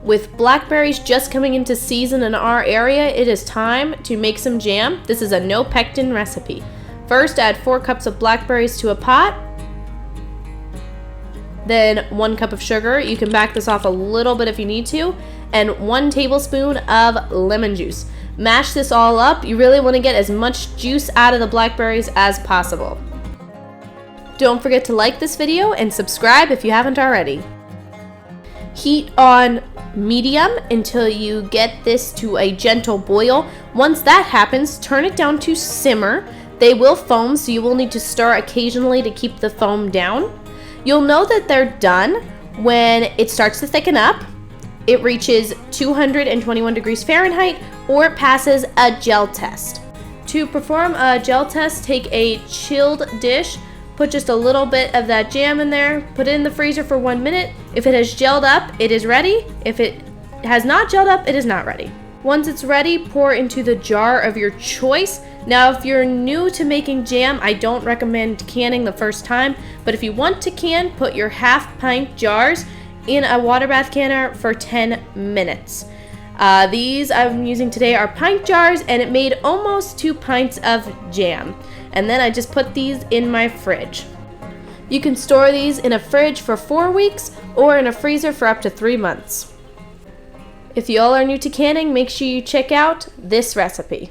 With blackberries just coming into season in our area, it is time to make some jam. This is a no pectin recipe. First, add 4 cups of blackberries to a pot. Then 1 cup of sugar. You can back this off a little bit if you need to. And 1 tablespoon of lemon juice. Mash this all up. You really want to get as much juice out of the blackberries as possible. Don't forget to like this video and subscribe if you haven't already. Heat on medium until you get this to a gentle boil. Once that happens, turn it down to simmer. They will foam, so you will need to stir occasionally to keep the foam down. You'll know that they're done when it starts to thicken up, it reaches 221 degrees Fahrenheit, or it passes a gel test. To perform a gel test, take a chilled dish, put just a little bit of that jam in there, put it in the freezer for 1 minute. If it has gelled up, it is ready. If it has not gelled up, it is not ready. Once it's ready, pour into the jar of your choice. Now, if you're new to making jam, I don't recommend canning the first time, but if you want to can, put your half-pint jars in a water bath canner for 10 minutes. These I'm using today are pint jars, and it made almost 2 pints of jam. And then I just put these in my fridge. You can store these in a fridge for 4 weeks or in a freezer for up to 3 months. If you all are new to canning, make sure you check out this recipe.